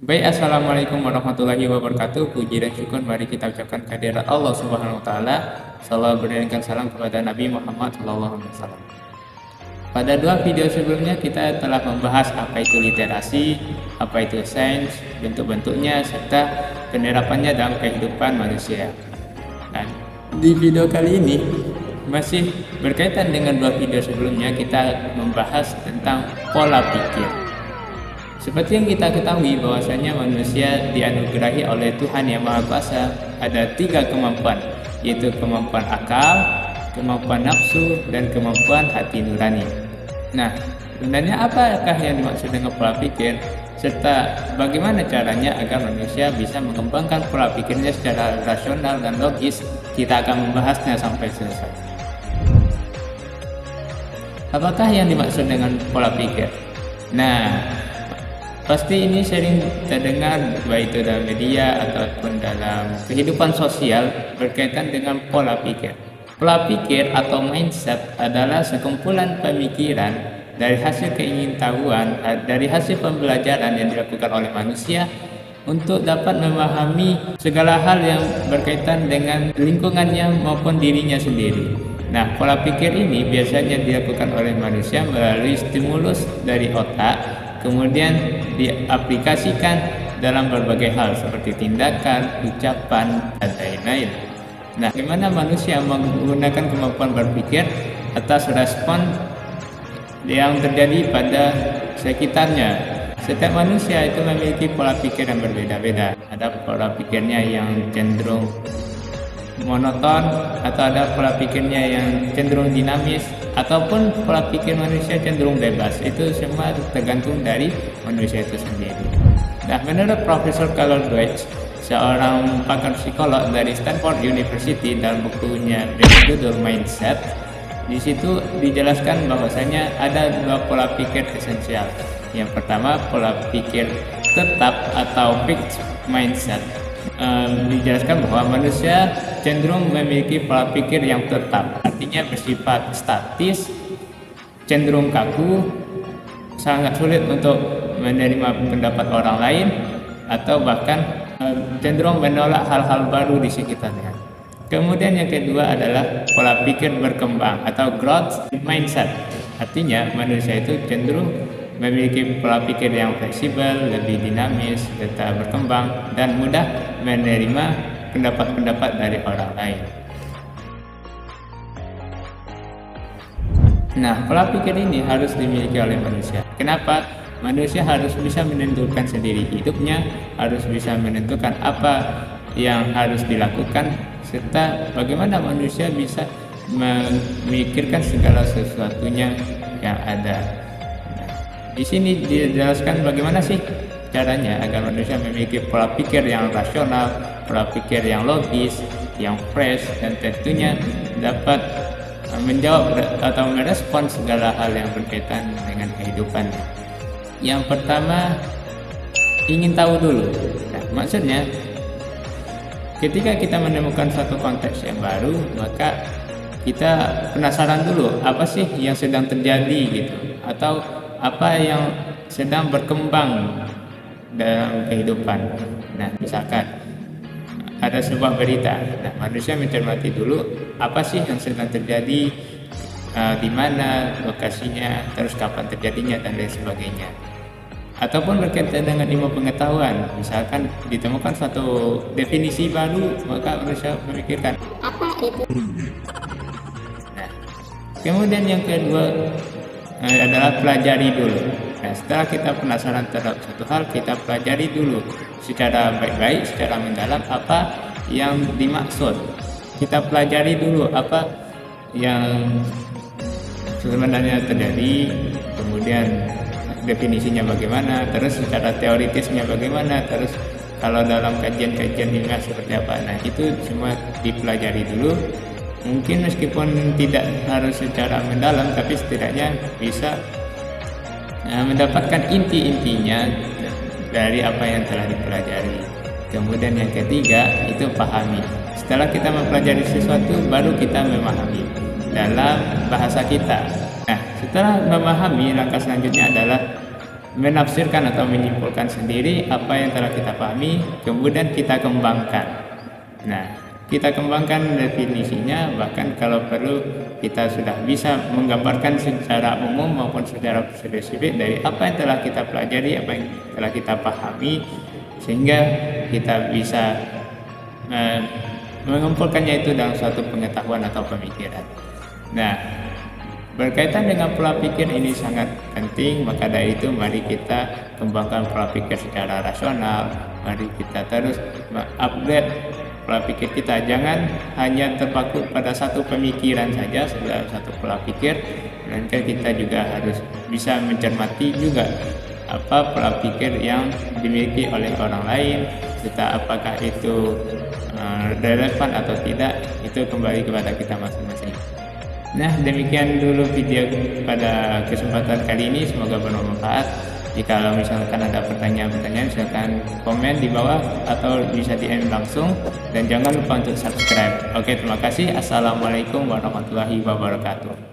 Baik, assalamualaikum warahmatullahi wabarakatuh. Puji dan syukur mari kita ucapkan kehadirat Allah Subhanahu wa Ta'ala. Salawat berikan salam kepada Nabi Muhammad SAW. Pada dua video sebelumnya kita telah membahas apa itu literasi, apa itu sains, bentuk-bentuknya, serta penerapannya dalam kehidupan manusia. Dan di video kali ini masih berkaitan dengan dua video sebelumnya, kita membahas tentang pola pikir. Seperti yang kita ketahui bahwasanya manusia dianugerahi oleh Tuhan Yang Maha Kuasa ada 3 kemampuan, yaitu kemampuan akal, kemampuan nafsu, dan kemampuan hati nurani. Nah, sebenarnya apakah yang dimaksud dengan pola pikir, serta bagaimana caranya agar manusia bisa mengembangkan pola pikirnya secara rasional dan logis? Kita akan membahasnya sampai selesai. Apakah yang dimaksud dengan pola pikir? Nah, pasti ini sering terdengar baik itu dalam media ataupun dalam kehidupan sosial berkaitan dengan pola pikir. Pola pikir atau mindset adalah sekumpulan pemikiran dari hasil keingintahuan, dari hasil pembelajaran yang dilakukan oleh manusia untuk dapat memahami segala hal yang berkaitan dengan lingkungannya maupun dirinya sendiri. Nah, pola pikir ini biasanya dilakukan oleh manusia melalui stimulus dari otak, kemudian diaplikasikan dalam berbagai hal seperti tindakan, ucapan, dan lain-lain. Nah, bagaimana manusia menggunakan kemampuan berpikir atas respon yang terjadi pada sekitarnya? Setiap manusia itu memiliki pola pikir yang berbeda-beda. Ada pola pikirnya yang cenderung monoton, atau ada pola pikirnya yang cenderung dinamis, ataupun pola pikir manusia cenderung bebas. Itu semua tergantung dari manusia itu sendiri. Nah, menurut Profesor Carol Dweck, seorang pakar psikolog dari Stanford University, dalam bukunya berjudul Mindset, di situ dijelaskan bahwasanya ada 2 pola pikir esensial. Yang pertama, pola pikir tetap atau fixed mindset. Dijelaskan bahwa manusia cenderung memiliki pola pikir yang tetap, artinya bersifat statis, cenderung kaku, sangat sulit untuk menerima pendapat orang lain, atau bahkan cenderung menolak hal-hal baru di sekitarnya. Kemudian yang kedua adalah pola pikir berkembang atau growth mindset, artinya manusia itu cenderung memiliki pola pikir yang fleksibel, lebih dinamis, serta berkembang, dan mudah menerima pendapat-pendapat dari orang lain. Nah, pola pikir ini harus dimiliki oleh manusia. Kenapa? Manusia harus bisa menentukan sendiri hidupnya, harus bisa menentukan apa yang harus dilakukan, serta bagaimana manusia bisa memikirkan segala sesuatunya yang ada. Di sini dijelaskan bagaimana sih caranya agar manusia memiliki pola pikir yang rasional, pola pikir yang logis, yang fresh, dan tentunya dapat menjawab atau merespon segala hal yang berkaitan dengan kehidupan. Yang pertama, ingin tahu dulu. Nah, maksudnya ketika kita menemukan satu konteks yang baru, maka kita penasaran dulu apa sih yang sedang terjadi gitu, atau apa yang sedang berkembang dalam kehidupan. Nah, misalkan ada sebuah berita, nah manusia mencermati dulu apa sih yang sedang terjadi, di mana lokasinya, terus kapan terjadinya, dan lain sebagainya. Ataupun berkaitan dengan ilmu pengetahuan, misalkan ditemukan satu definisi baru, maka manusia memikirkan apa itu. Nah, kemudian yang kedua adalah pelajari dulu. Nah, setelah kita penasaran terhadap satu hal, kita pelajari dulu secara baik-baik, secara mendalam apa yang dimaksud. Kita pelajari dulu apa yang sebenarnya terjadi, kemudian definisinya bagaimana, terus secara teoritisnya bagaimana, terus kalau dalam kajian-kajian ilmiah seperti apa. Nah, itu semua dipelajari dulu. Mungkin meskipun tidak harus secara mendalam, tapi setidaknya bisa mendapatkan inti-intinya dari apa yang telah dipelajari. Kemudian yang ketiga itu pahami. Setelah kita mempelajari sesuatu, baru kita memahami dalam bahasa kita. Nah, setelah memahami, langkah selanjutnya adalah menafsirkan atau menyimpulkan sendiri apa yang telah kita pahami, kemudian kita kembangkan. Nah, kita kembangkan definisinya, bahkan kalau perlu kita sudah bisa menggambarkan secara umum maupun secara spesifik dari apa yang telah kita pelajari, apa yang telah kita pahami, sehingga kita bisa mengumpulkannya itu dalam suatu pengetahuan atau pemikiran. Nah, berkaitan dengan pola pikir ini sangat penting, maka dari itu mari kita kembangkan pola pikir secara rasional, mari kita terus upgrade pola pikir kita, jangan hanya terpaku pada satu pemikiran saja dalam satu pola pikir, melainkan kita juga harus bisa mencermati juga apa pola pikir yang dimiliki oleh orang lain, serta apakah itu relevan atau tidak, itu kembali kepada kita masing-masing. Nah, demikian dulu video pada kesempatan kali ini, semoga bermanfaat. Jika misalkan ada pertanyaan-pertanyaan, silakan komen di bawah atau bisa DM langsung, dan jangan lupa untuk subscribe. Oke, terima kasih. Assalamualaikum warahmatullahi wabarakatuh.